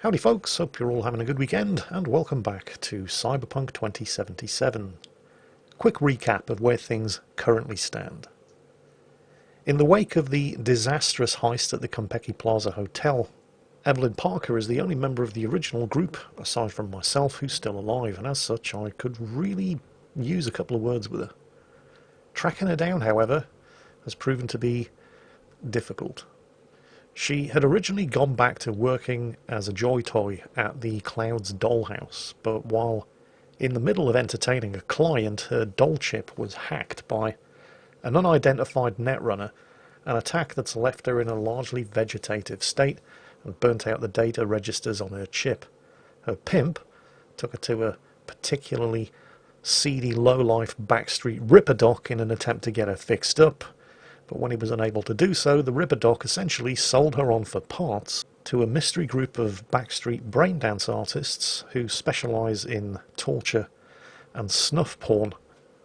Howdy folks, hope you're all having a good weekend, and welcome back to Cyberpunk 2077. Quick recap of where things currently stand. In the wake of the disastrous heist at the Konpeki Plaza Hotel, Evelyn Parker is the only member of the original group, aside from myself, who's still alive, and as such I could really use a couple of words with her. Tracking her down, however, has proven to be difficult. She had originally gone back to working as a joy toy at the Clouds dollhouse, but while in the middle of entertaining a client, her doll chip was hacked by an unidentified netrunner, an attack that's left her in a largely vegetative state and burnt out the data registers on her chip. Her pimp took her to a particularly seedy low-life backstreet ripperdoc in an attempt to get her fixed up, but when he was unable to do so, the ripperdoc essentially sold her on for parts to a mystery group of backstreet braindance artists who specialise in torture and snuff porn,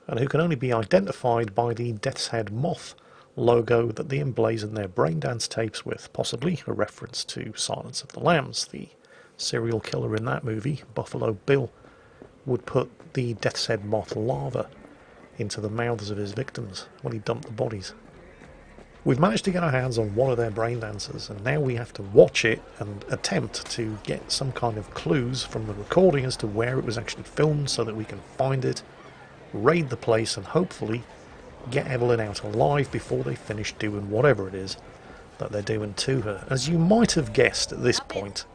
and who can only be identified by the Death's Head moth logo that they emblazon their braindance tapes with, possibly a reference to Silence of the Lambs. The serial killer in that movie, Buffalo Bill, would put the Death's Head moth larva into the mouths of his victims when he dumped the bodies. We've managed to get our hands on one of their brain dancers, and now we have to watch it and attempt to get some kind of clues from the recording as to where it was actually filmed so that we can find it, raid the place, and hopefully get Evelyn out alive before they finish doing whatever it is that they're doing to her. As you might have guessed at this point,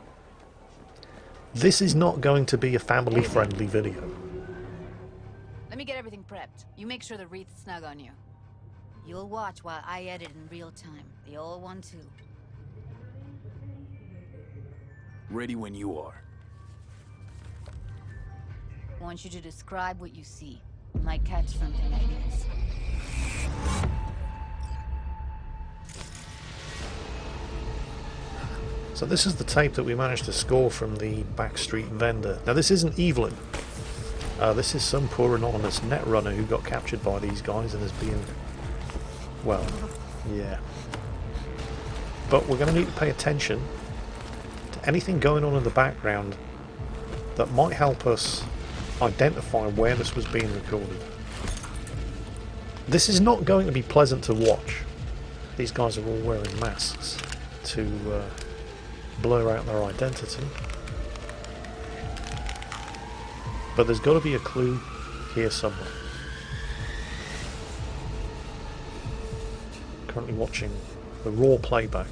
this is not going to be a family-friendly video. Let me get everything prepped. You make sure the wreath's snug on you. You'll watch while I edit in real time. The old one, too. Ready when you are. I want you to describe what you see. You might catch something I miss. So this is the tape that we managed to score from the backstreet vendor. Now this isn't Evelyn. This is some poor anonymous netrunner who got captured by these guys and is being... well, yeah. But we're going to need to pay attention to anything going on in the background that might help us identify where this was being recorded. This is not going to be pleasant to watch. These guys are all wearing masks to blur out their identity. But there's got to be a clue here somewhere. Currently watching the raw playback.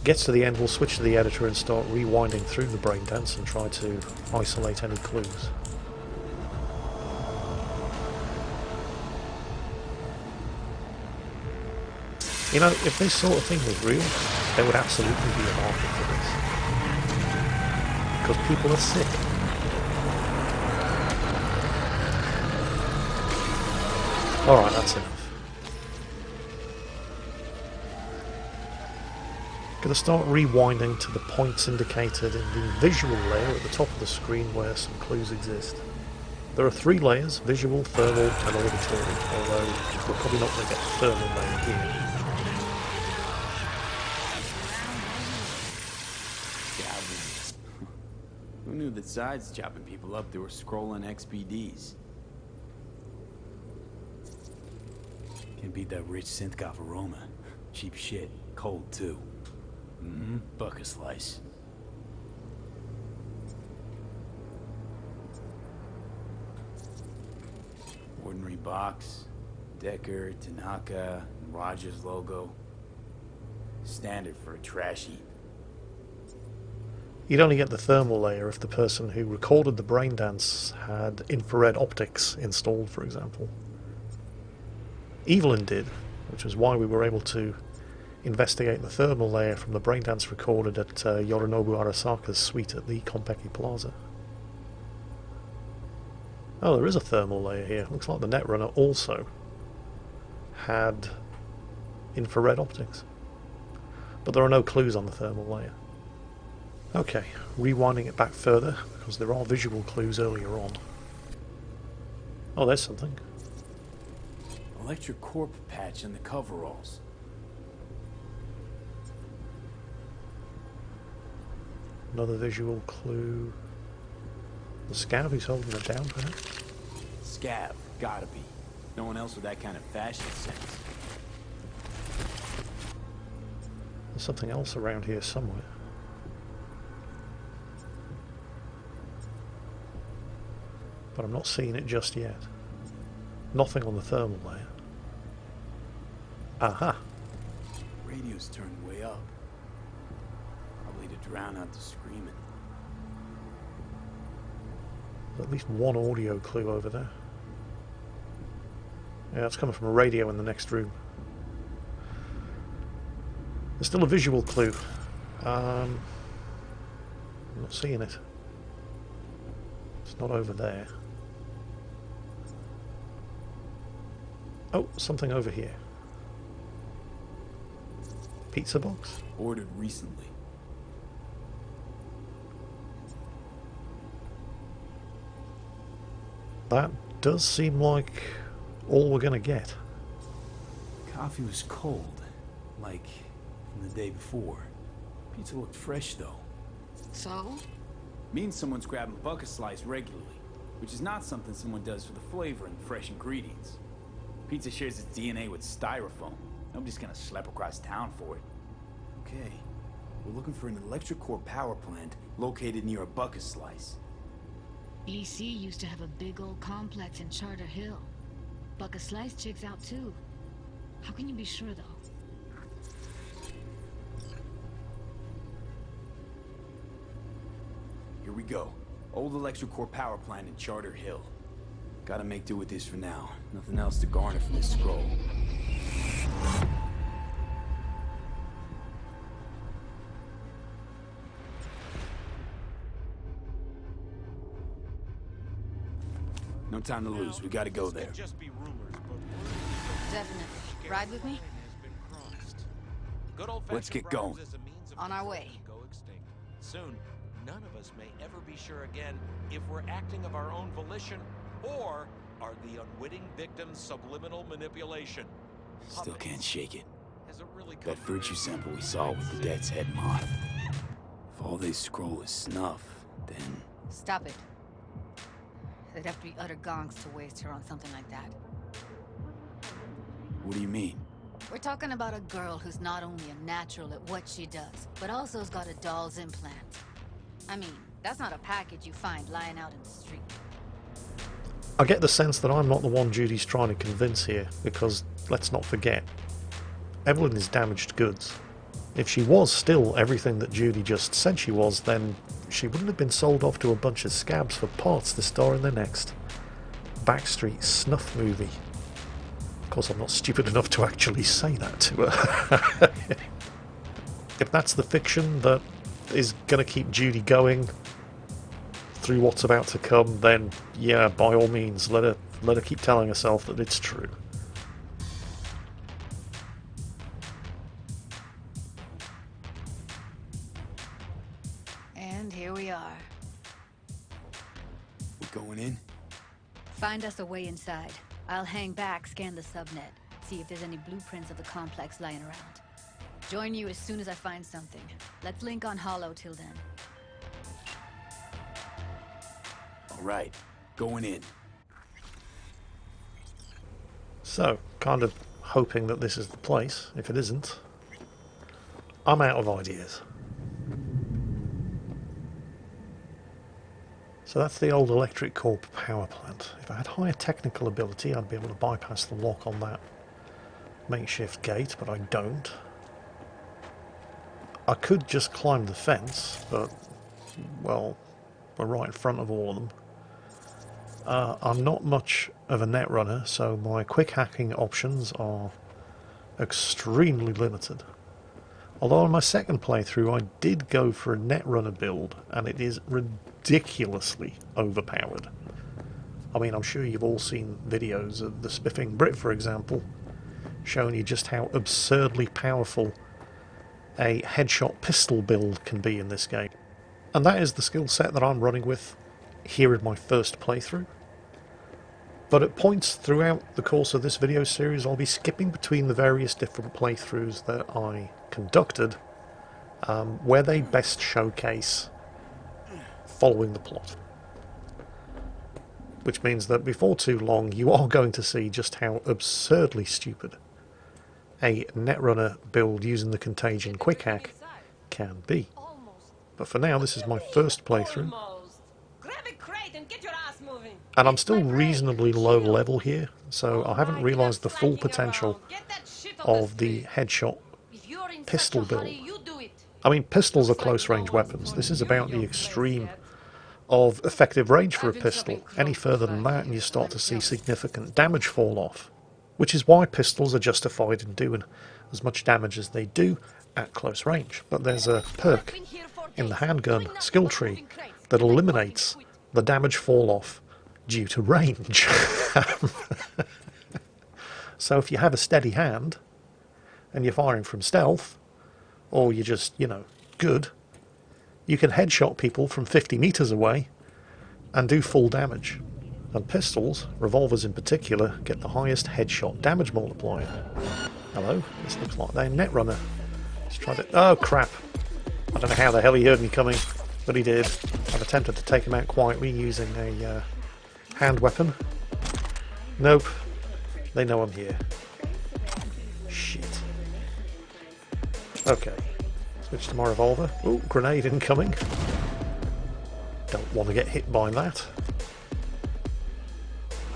Gets to the end, we'll switch to the editor and start rewinding through the braindance and try to isolate any clues. You know, if this sort of thing was real, there would absolutely be a market for this. Because people are sick. Alright, that's enough. Going to start rewinding to the points indicated in the visual layer at the top of the screen where some clues exist. There are 3 layers: visual, thermal and auditory, although we're probably not going to get the thermal layer here. Who knew that sides chopping people up, they were scrolling XPDs? Can't beat that rich synth-goth aroma. Cheap shit. Cold, too. Buck a slice. Ordinary box. Decker, Tanaka, and Rogers logo. Standard for a trash heap. You'd only get the thermal layer if the person who recorded the braindance had infrared optics installed, for example. Evelyn did, which was why we were able to investigate the thermal layer from the braindance recorded at Yorinobu Arasaka's suite at the Konpeki Plaza. Oh, there is a thermal layer here. Looks like the netrunner also had infrared optics. But there are no clues on the thermal layer. Okay, rewinding it back further, because there are visual clues earlier on. Oh, there's something. Electric corp patch in the coveralls. Another visual clue. The scav who's holding it down, perhaps? Scav, gotta be. No one else with that kind of fashion sense. There's something else around here somewhere. But I'm not seeing it just yet. Nothing on the thermal layer. Aha! Radio's turned way up. Probably to drown out the screaming. There's at least one audio clue over there. Yeah, it's coming from a radio in the next room. There's still a visual clue. I'm not seeing it. It's not over there. Oh, something over here. Pizza box? Ordered recently. That does seem like all we're gonna get. Coffee was cold, like from the day before. Pizza looked fresh though. So? Means someone's grabbing bucket slice regularly, which is not something someone does for the flavor and fresh ingredients. Pizza shares its DNA with styrofoam. Nobody's gonna schlep across town for it. Okay, we're looking for an electric core power plant located near a bucket slice. EC used to have a big old complex in Charter Hill. Bucket Slice checks out too. How can you be sure though? Here we go. Old electric core power plant in Charter Hill. Gotta make do with this for now. Nothing else to garner from this scroll. No time to lose. We gotta go there. Definitely. Ride with me? Let's get going. On our way. Soon, none of us may ever be sure again if we're acting of our own volition or are the unwitting victim's subliminal manipulation. Still can't shake it. Has it really That virtue sample we saw with the Death's Head moth. If all they scroll is Snuff, then... Stop it. They'd have to be utter gonks to waste her on something like that. What do you mean? We're talking about a girl who's not only a natural at what she does, but also has got a doll's implant. I mean, that's not a package you find lying out in the street. I get the sense that I'm not the one Judy's trying to convince here, because, let's not forget, Evelyn is damaged goods. If she was still everything that Judy just said she was, then she wouldn't have been sold off to a bunch of scabs for parts to star in their next Backstreet Snuff movie. Of course, I'm not stupid enough to actually say that to her. If that's the fiction that is going to keep Judy going through what's about to come, then yeah, by all means, let her keep telling herself that it's true. And here we are. We're going in? Find us a way inside. I'll hang back, scan the subnet, see if there's any blueprints of the complex lying around. Join you as soon as I find something. Let's link on Hollow till then. All right, going in. So, kind of hoping that this is the place. If it isn't, I'm out of ideas. So that's the old electric core power plant. If I had higher technical ability, I'd be able to bypass the lock on that makeshift gate, but I don't. I could just climb the fence, but, well, we're right in front of all of them. I'm not much of a net runner, so my quick hacking options are extremely limited. Although on my second playthrough I did go for a net runner build, and it is ridiculously overpowered. I mean, I'm sure you've all seen videos of the Spiffing Brit, for example, showing you just how absurdly powerful a headshot pistol build can be in this game. And that is the skill set that I'm running with here in my first playthrough. But at points throughout the course of this video series, I'll be skipping between the various different playthroughs that I conducted, where they best showcase following the plot. Which means that before too long you are going to see just how absurdly stupid a Netrunner build using the Contagion quick hack can be. But for now, this is my first playthrough, and I'm still reasonably low level here, so I haven't realised the full potential of the headshot pistol build. I mean, pistols are close range weapons. This is about the extreme of effective range for a pistol. Any further than that and you start to see significant damage fall off, which is why pistols are justified in doing as much damage as they do at close range. But there's a perk in the handgun skill tree that eliminates the damage fall off due to range. So if you have a steady hand and you're firing from stealth, or you're just, you know, good, you can headshot people from 50 meters away and do full damage. And pistols, revolvers in particular, get the highest headshot damage multiplier. Hello, this looks like they're Netrunner. Let's try to... Oh crap! I don't know how the hell he heard me coming, but he did. I've attempted to take him out quietly using a hand weapon. Nope. They know I'm here. Shit. Okay. Switch to my revolver. Ooh, grenade incoming. Don't want to get hit by that.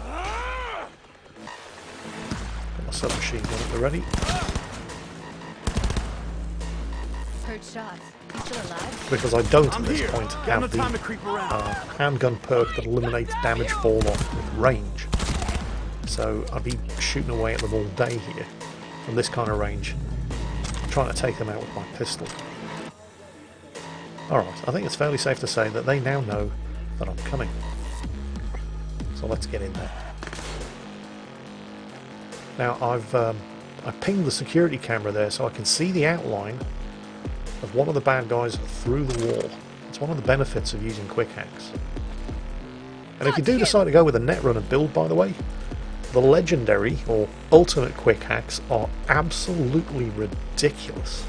Got my submachine gun at the ready. Heard shots. You still alive? Because I don't at this point have the handgun perk that eliminates damage fall off with range. So I'd be shooting away at them all day here from this kind of range, trying to take them out with my pistol. Alright, I think it's fairly safe to say that they now know that I'm coming. So let's get in there. Now I pinged the security camera there so I can see the outline of one of the bad guys through the wall. It's one of the benefits of using quick hacks. And if you do decide to go with a Netrunner build, by the way, the legendary or ultimate quick hacks are absolutely ridiculous.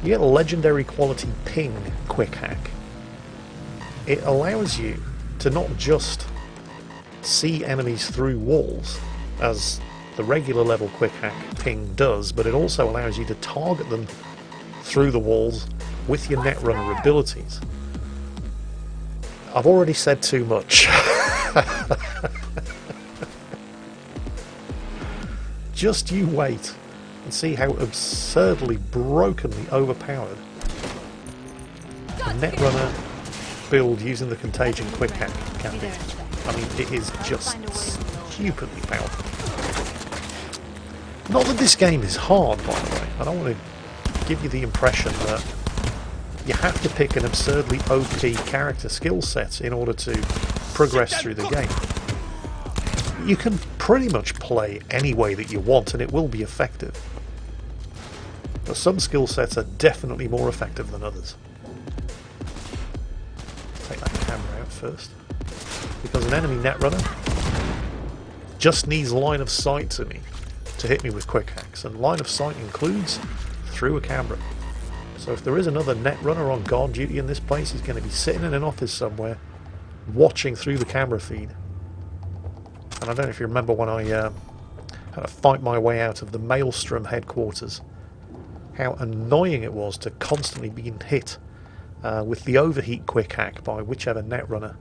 You get a legendary quality ping quick hack. It allows you to not just see enemies through walls, as the regular level quick hack ping does, but it also allows you to target them through the walls with your Netrunner abilities. I've already said too much. Just you wait and see how absurdly, brokenly overpowered a Netrunner build using the Contagion quick hack can be. I mean, it is just stupidly powerful. Not that this game is hard, by the way. I don't want to give you the impression that you have to pick an absurdly OP character skill set in order to progress through the game. You can pretty much play any way that you want and it will be effective. But some skill sets are definitely more effective than others. Take that camera out first. Because an enemy Netrunner just needs line of sight to me to hit me with quick hacks. And line of sight includes through a camera. So if there is another Netrunner on guard duty in this place, he's going to be sitting in an office somewhere watching through the camera feed. And I don't know if you remember when I had to fight my way out of the Maelstrom headquarters, how annoying it was to constantly be hit with the overheat quick hack by whichever Netrunner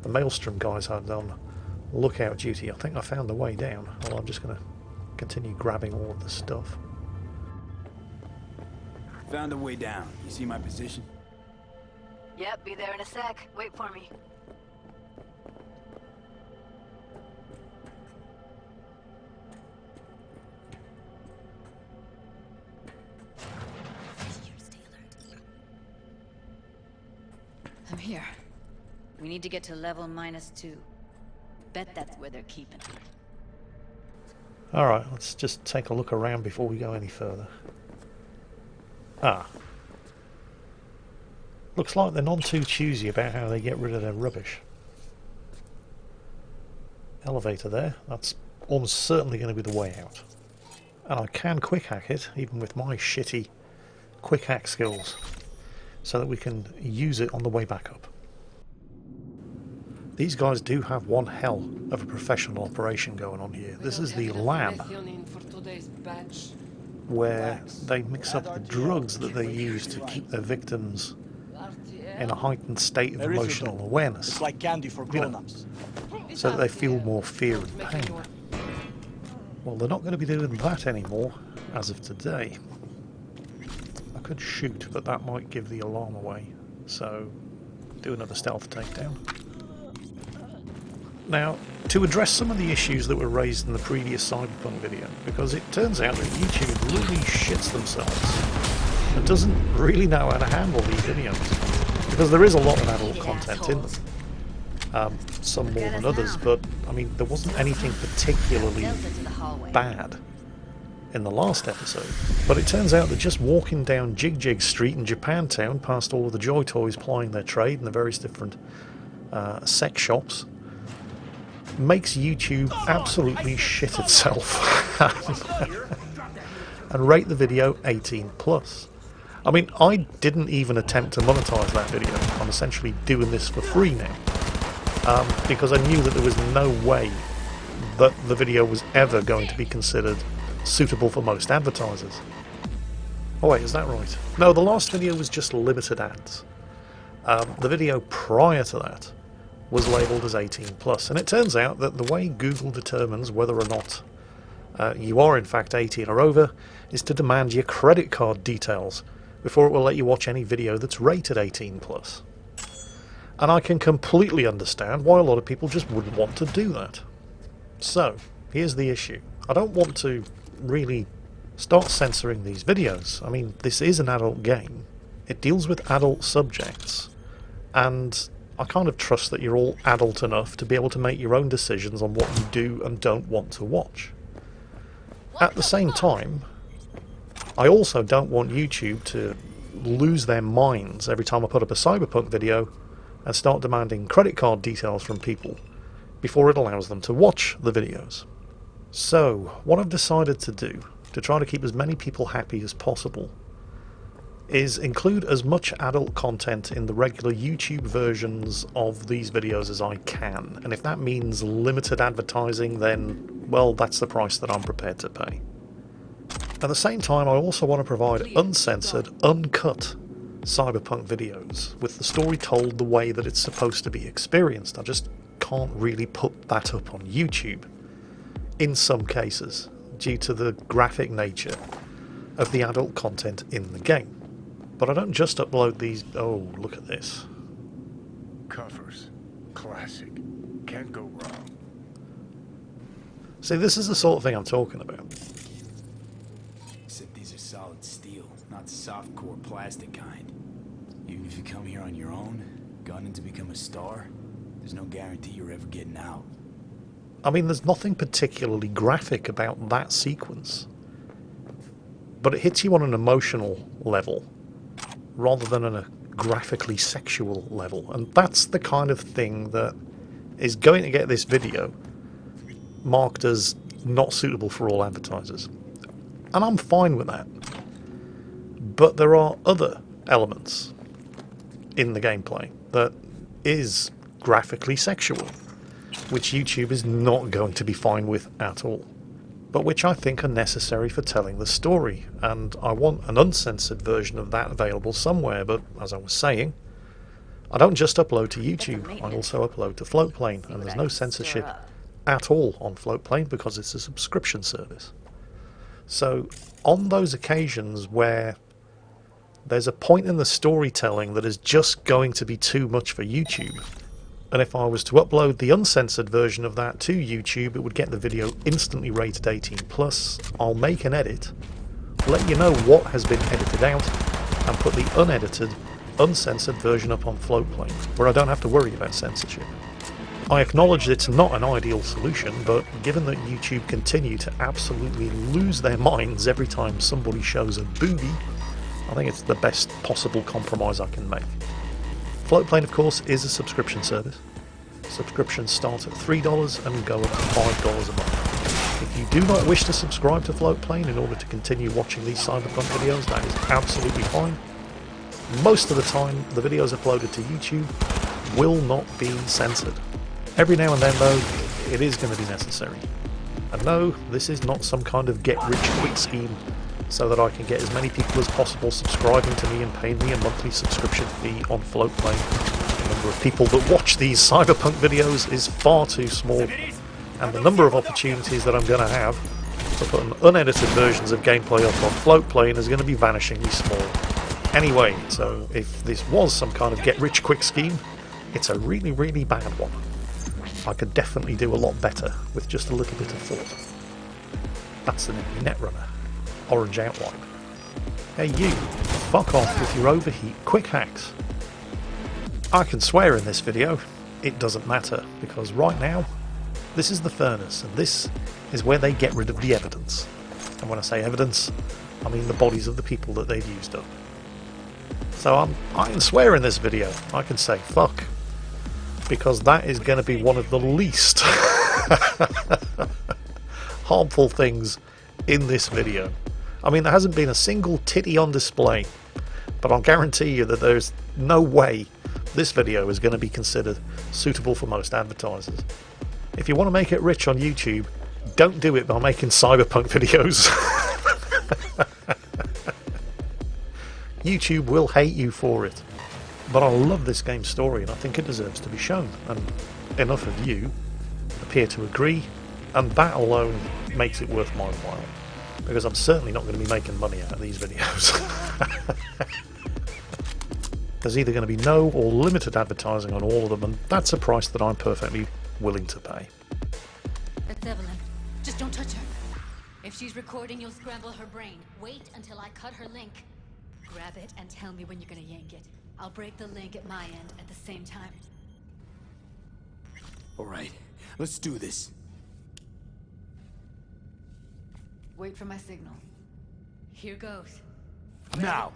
the Maelstrom guys had on lookout duty. I think I found the way down. Well, I'm just going to continue grabbing all of the stuff. Found a way down. You see my position? Yep, be there in a sec. Wait for me. I'm here. We need to get to level -2. Bet that's where they're keeping it. Alright, let's just take a look around before we go any further. Ah. Looks like they're not too choosy about how they get rid of their rubbish. Elevator there. That's almost certainly going to be the way out. And I can quick hack it, even with my shitty quick hack skills, so that we can use it on the way back up. these guys do have one hell of a professional operation going on here. This is the lab where they mix up the drugs that they use to keep their victims in a heightened state of emotional awareness. It's like candy for grown-ups. So that they feel more fear and pain. Well, they're not going to be doing that anymore as of today. I could shoot, but that might give the alarm away. So, do another stealth takedown. Now, to address some of the issues that were raised in the previous Cyberpunk video, because it turns out that YouTube really shits themselves and doesn't really know how to handle these videos, because there is a lot of adult content in them, some more than others, but I mean there wasn't anything particularly bad in the last episode. But it turns out that just walking down Jig Street in Japantown past all of the Joy Toys plying their trade and the various different sex shops makes YouTube absolutely shit itself and rate the video 18+. I mean, I didn't even attempt to monetize that video. I'm essentially doing this for free now, because I knew that there was no way that the video was ever going to be considered suitable for most advertisers. Oh wait, is that right? No, the last video was just limited ads. The video prior to that was labelled as 18+, and it turns out that the way Google determines whether or not you are in fact 18 or over is to demand your credit card details before it will let you watch any video that's rated 18+. And I can completely understand why a lot of people just wouldn't want to do that. So, here's the issue. I don't want to really start censoring these videos. I mean, this is an adult game. It deals with adult subjects, and I kind of trust that you're all adult enough to be able to make your own decisions on what you do and don't want to watch. At the same time, I also don't want YouTube to lose their minds every time I put up a Cyberpunk video and start demanding credit card details from people before it allows them to watch the videos. So, what I've decided to do, to try to keep as many people happy as possible, is include as much adult content in the regular YouTube versions of these videos as I can. And if that means limited advertising, then, well, that's the price that I'm prepared to pay. At the same time, I also want to provide uncensored, uncut Cyberpunk videos, with the story told the way that it's supposed to be experienced. I just can't really put that up on YouTube, in some cases, due to the graphic nature of the adult content in the game. But I don't just upload these... Oh, look at this. Covers. Classic. Can't go wrong. See, this is the sort of thing I'm talking about. Except these are solid steel, not soft-core plastic kind. Even if you come here on your own, gunning to become a star, there's no guarantee you're ever getting out. I mean, there's nothing particularly graphic about that sequence, but it hits you on an emotional level rather than on a graphically sexual level, and that's the kind of thing that is going to get this video marked as not suitable for all advertisers. And I'm fine with that. But there are other elements in the gameplay that is graphically sexual, which YouTube is not going to be fine with at all, but which I think are necessary for telling the story, and I want an uncensored version of that available somewhere. But as I was saying, I don't just upload to YouTube, I also upload to Floatplane, and there's no censorship at all on Floatplane because it's a subscription service. So on those occasions where there's a point in the storytelling that is just going to be too much for YouTube, and if I was to upload the uncensored version of that to YouTube, it would get the video instantly rated 18+. I'll make an edit, let you know what has been edited out, and put the unedited, uncensored version up on Floatplane, where I don't have to worry about censorship. I acknowledge it's not an ideal solution, but given that YouTube continue to absolutely lose their minds every time somebody shows a boobie, I think it's the best possible compromise I can make. Floatplane, of course, is a subscription service. Subscriptions start at $3 and go up to $5 a month. If you do not wish to subscribe to Floatplane in order to continue watching these Cyberpunk videos, that is absolutely fine. Most of the time, the videos uploaded to YouTube will not be censored. Every now and then, though, it is going to be necessary. And no, this is not some kind of get-rich-quick scheme so that I can get as many people as possible subscribing to me and paying me a monthly subscription fee on Floatplane. The number of people that watch these Cyberpunk videos is far too small, and the number of opportunities that I'm going to have to put unedited versions of gameplay up on Floatplane is going to be vanishingly small. Anyway, so if this was some kind of get-rich-quick scheme, it's a really, really bad one. I could definitely do a lot better with just a little bit of thought. That's the name, Netrunner. Orange outline. Hey you, fuck off with your overheat quick hacks. I can swear in this video, it doesn't matter, because right now, this is the furnace, and this is where they get rid of the evidence. And when I say evidence, I mean the bodies of the people that they've used up. So I can swear in this video, I can say fuck, because that is going to be one of the least harmful things in this video. I mean, there hasn't been a single titty on display, but I'll guarantee you that there's no way this video is going to be considered suitable for most advertisers. If you want to make it rich on YouTube, don't do it by making Cyberpunk videos. YouTube will hate you for it. But I love this game's story and I think it deserves to be shown, and enough of you appear to agree, and that alone makes it worth my while, because I'm certainly not going to be making money out of these videos. There's either going to be no or limited advertising on all of them, and that's a price that I'm perfectly willing to pay. That's Evelyn. Just don't touch her. If she's recording, you'll scramble her brain. Wait until I cut her link. Grab it and tell me when you're gonna yank it. I'll break the link at my end at the same time. Alright, let's do this. Wait for my signal. Here goes. Now!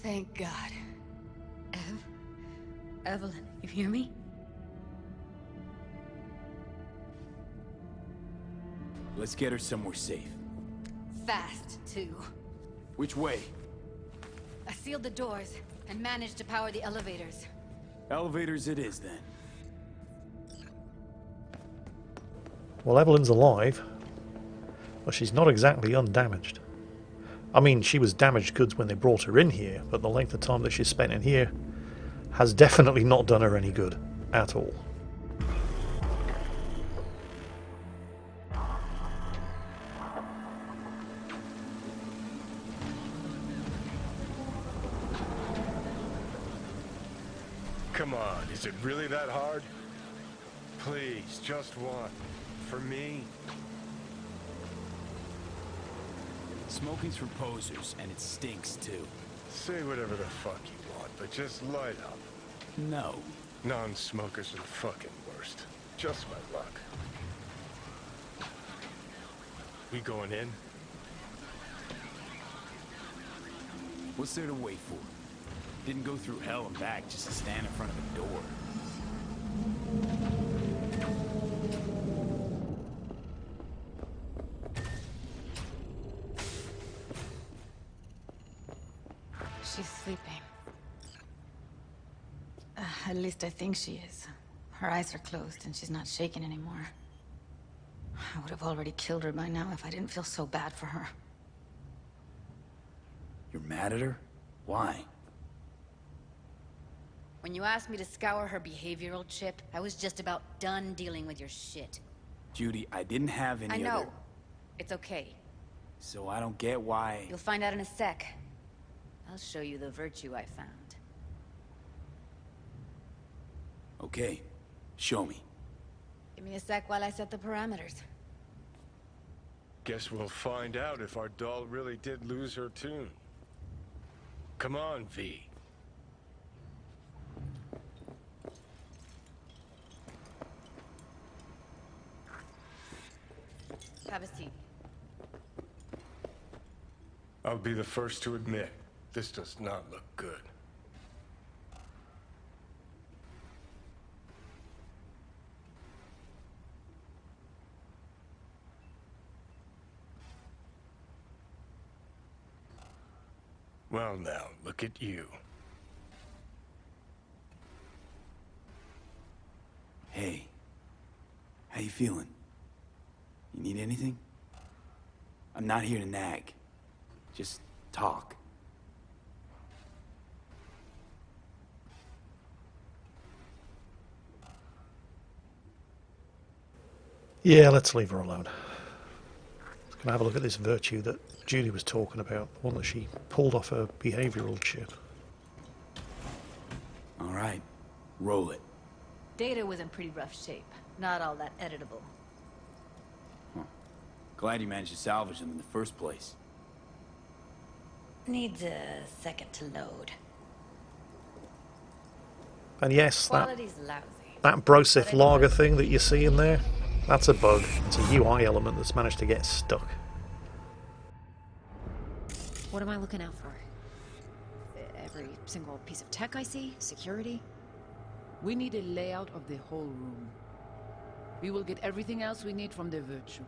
Thank God. Evelyn, you hear me? Let's get her somewhere safe. Fast, too. Which way? I sealed the doors and managed to power the elevators. Elevators it is, then. Well, Evelyn's alive, but she's not exactly undamaged. I mean, she was damaged goods when they brought her in here, but the length of time that she's spent in here has definitely not done her any good at all. Come on, is it really that hard? Please, just one. For me? Smoking's for posers, and it stinks, too. Say whatever the fuck you want, but just light up. No. Non-smokers are the fucking worst. Just my luck. We going in? What's there to wait for? Didn't go through hell and back just to stand in front of a door. She's sleeping. At least I think she is. Her eyes are closed and she's not shaking anymore. I would have already killed her by now if I didn't feel so bad for her. You're mad at her? Why? When you asked me to scour her behavioral chip, I was just about done dealing with your shit. Judy, I didn't have any I know. other... It's okay. So I don't get why... You'll find out in a sec. I'll show you the virtue I found. Okay, show me. Give me a sec while I set the parameters. Guess we'll find out if our doll really did lose her tune. Come on, V. Have a seat. I'll be the first to admit, this does not look good. Well now, look at you. Hey. How you feeling? You need anything? I'm not here to nag. Just talk. Yeah, let's leave her alone. Let's go have a look at this virtue that Judy was talking about, the one that she pulled off her behavioral chip. All right, roll it. Data was in pretty rough shape. Not all that editable. Huh. Glad you managed to salvage them in the first place. Needs a second to load. And yes, Quality's lousy. that Brosif lager thing that you see in there, that's a bug. It's a UI element that's managed to get stuck. What am I looking out for? Every single piece of tech I see? Security? We need a layout of the whole room. We will get everything else we need from the virtue.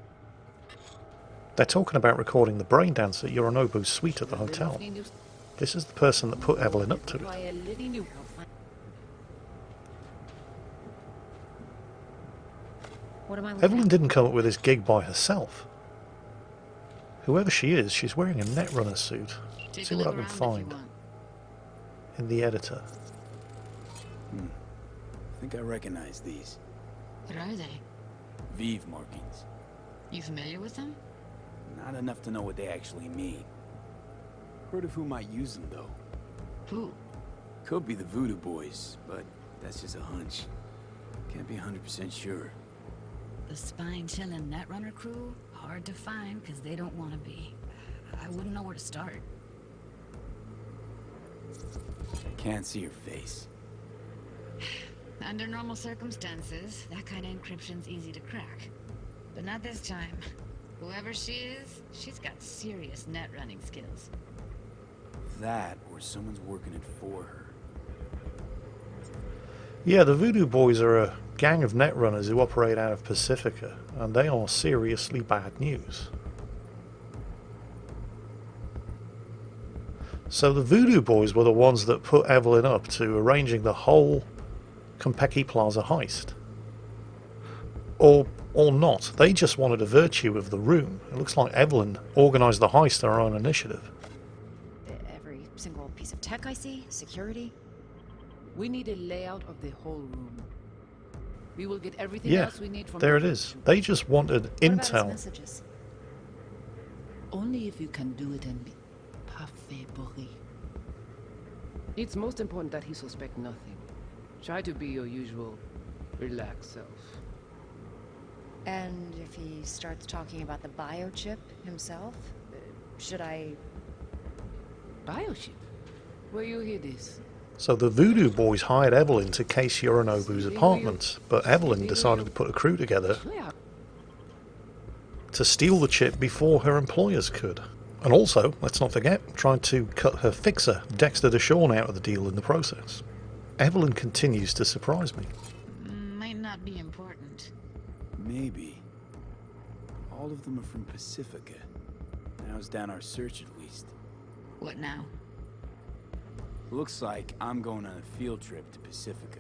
They're talking about recording the braindance at Yorinobu's suite at the hotel. This is the person that put Evelyn up to it. What am I looking Evelyn didn't come up with this gig by herself. Whoever she is, she's wearing a Netrunner suit. Take See a what I look can around if you find want. in the editor. I think I recognize these. What are they? Vive markings. You familiar with them? Not enough to know what they actually mean. Heard of who might use them, though. Who? Could be the Voodoo Boys, but that's just a hunch. Can't be 100% sure. The spine-chilling Netrunner crew? Hard to find, because they don't want to be. I wouldn't know where to start. Can't see her face. Under normal circumstances, that kind of encryption's easy to crack. But not this time. Whoever she is, she's got serious net running skills. That, or someone's working it for her. Yeah, the Voodoo Boys are a gang of Netrunners who operate out of Pacifica, and they are seriously bad news. So the Voodoo Boys were the ones that put Evelyn up to arranging the whole Konpeki Plaza heist. Or not. They just wanted a virtue of the room. It looks like Evelyn organised the heist on her own initiative. Every single piece of tech I see? Security? We need a layout of the whole room. We will get everything Yeah, else we need from there the it is. virtue. They just wanted What about his intel. messages? Only if you can do it and be parfait bourré. It's most important that he suspect nothing. Try to be your usual relaxed self. And if he starts talking about the biochip himself, should I... Biochip? Where you hear this? So the Voodoo Boys hired Evelyn to case Yorinobu's apartment, but Evelyn decided to put a crew together to steal the chip before her employers could. And also, let's not forget, tried to cut her fixer, Dexter DeShawn, out of the deal in the process. Evelyn continues to surprise me. Might not be important. Maybe. All of them are from Pacifica. Narrows down our search at least. What now? Looks like I'm going on a field trip to Pacifica.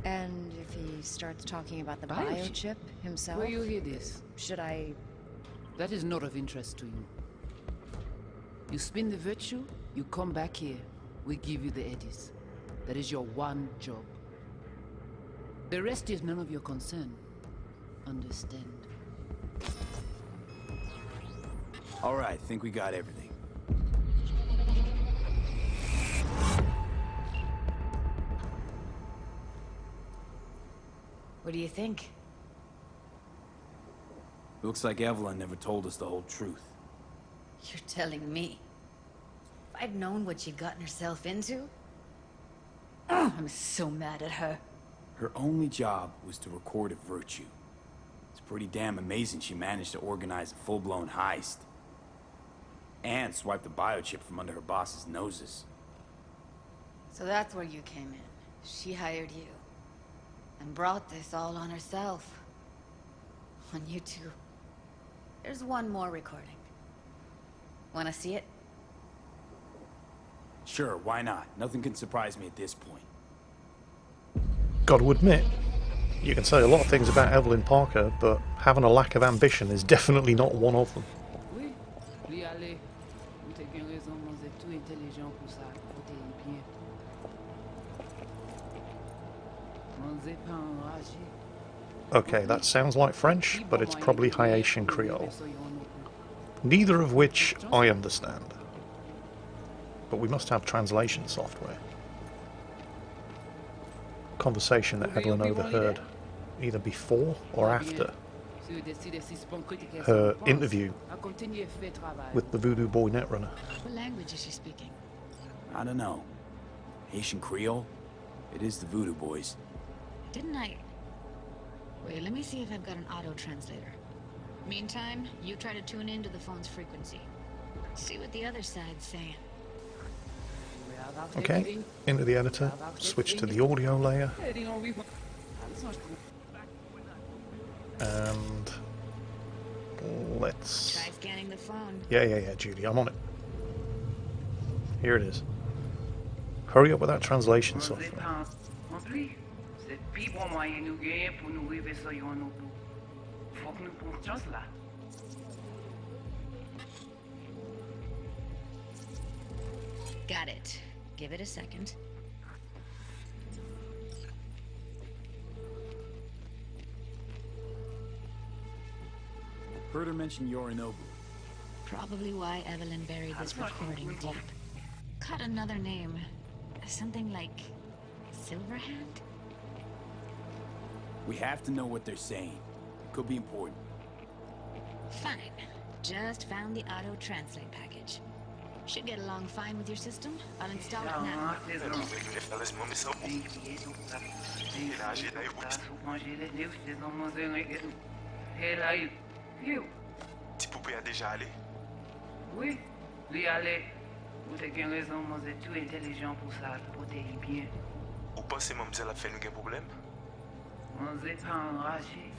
And if he starts talking about the Biochip? biochip himself, Where you hear this? should I... That is not of interest to you. You spin the virtue, you come back here. We give you the eddies. That is your one job. The rest is none of your concern. Understand? All right, think we got everything. What do you think? Looks like Evelyn never told us the whole truth. You're telling me. If I'd known what she'd gotten herself into... Oh, I'm so mad at her. Her only job was to record a virtue. It's pretty damn amazing she managed to organize a full-blown heist. And swipe the biochip from under her boss's noses. So that's where you came in. She hired you. And brought this all on herself. On you two. There's one more recording. Wanna see it? Sure, why not? Nothing can surprise me at this point. Got to admit, you can say a lot of things about Evelyn Parker, but having a lack of ambition is definitely not one of them. Oui, lui aller. Ou t'as bien raison, moi vous êtes tout intelligent pour ça. Protégez bien. Moi vous êtes pas enragé. Okay, that sounds like French, but it's probably Haitian Creole. Neither of which I understand. But we must have translation software. Conversation that Evelyn overheard, either before or after her interview with the Voodoo Boy Netrunner. What language is she speaking? I don't know. Haitian Creole? It is the Voodoo Boys. Didn't I... Wait, let me see if I've got an auto-translator. Meantime, you try to tune into the phone's frequency. See what the other side's saying. Okay, into the editor, switch to the audio layer, and let's... Try scanning the phone. Yeah, Judy, I'm on it. Here it is. Hurry up with that translation software. Got it. Give it a second. Heard her mention Yorinobu. Probably why Evelyn buried this recording deep. Caught another name. Something like... Silverhand? We have to know what they're saying. It could be important. Fine. Just found the auto-translate package. Should get along fine with your system. I'll install it now. Ti poupée a déjà allé? Oui, lui allé. Vous avez bien raison, moi vous êtes tout intelligent pour ça, protéger bien. Ou pensez mademoiselle a fait nous un problème? On n'est pas enragé.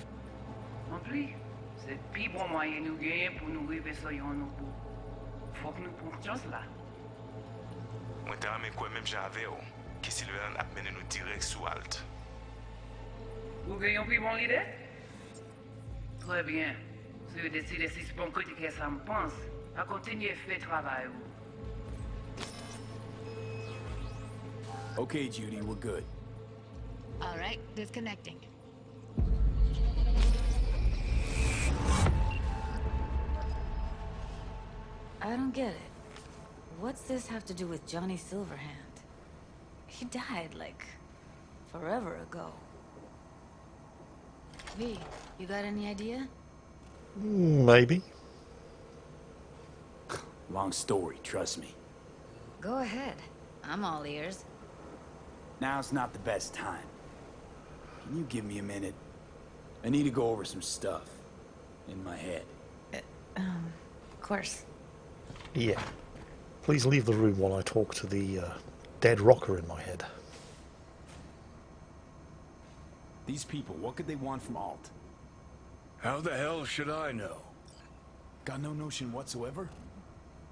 En plus, c'est le plus bon moyen nous gagner pour nous arriver sur nos bouts. Faut que nous prenions chance là. Moi t'as ramé quoi même j'avais que Sylvain a mené nous direct sous Alt. Vous gagnez plus bon l'idée? Très bien. Si vous décidez si c'est bon côté que ça me pense, à continuer à faire le travail. Okay, Judy, we're good. All right, disconnecting. I don't get it. What's this have to do with Johnny Silverhand? He died, like, forever ago. V, you got any idea? Maybe. Long story, trust me. Go ahead. I'm all ears. Now's not the best time. Can you give me a minute? I need to go over some stuff. In my head. Of course. Yeah. Please leave the room while I talk to the dead rocker in my head. These people, what could they want from Alt? How the hell should I know? Got no notion whatsoever?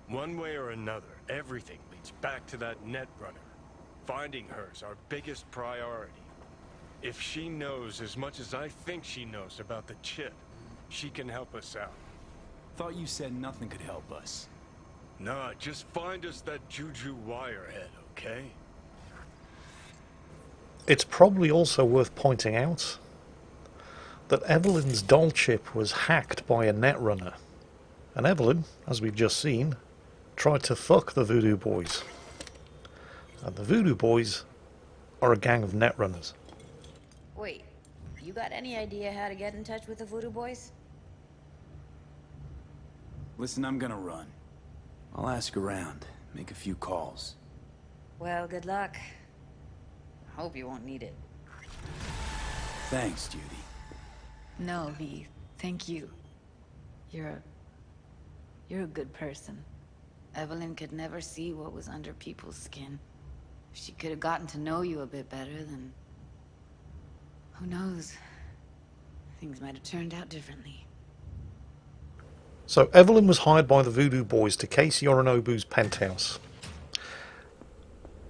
One way or another, everything leads back to that Netrunner. Finding her's our biggest priority. If she knows as much as I think she knows about the chip, she can help us out. Thought you said nothing could help us. Nah, just find us that Juju wirehead, okay? It's probably also worth pointing out that Evelyn's doll chip was hacked by a Netrunner. And Evelyn, as we've just seen, tried to fuck the Voodoo Boys. And the Voodoo Boys are a gang of Netrunners. Wait, you got any idea how to get in touch with the Voodoo Boys? Listen, I'm gonna run. I'll ask around, make a few calls. Well, good luck. I hope you won't need it. Thanks, Judy. No, V. Thank you. You're a good person. Evelyn could never see what was under people's skin. If she could have gotten to know you a bit better, then... who knows? Things might have turned out differently. So Evelyn was hired by the Voodoo Boys to case Yorinobu's penthouse.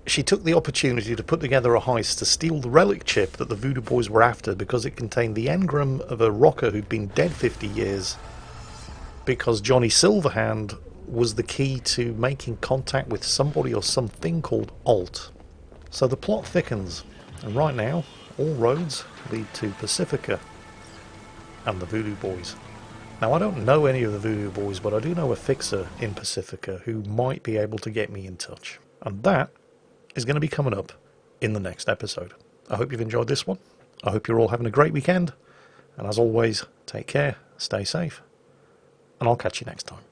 She took the opportunity to put together a heist to steal the relic chip that the Voodoo Boys were after because it contained the engram of a rocker who'd been dead 50 years because Johnny Silverhand was the key to making contact with somebody or something called Alt. So the plot thickens, and right now all roads lead to Pacifica and the Voodoo Boys. Now, I don't know any of the Voodoo Boys, but I do know a fixer in Pacifica who might be able to get me in touch. And that is going to be coming up in the next episode. I hope you've enjoyed this one. I hope you're all having a great weekend. And as always, take care, stay safe, and I'll catch you next time.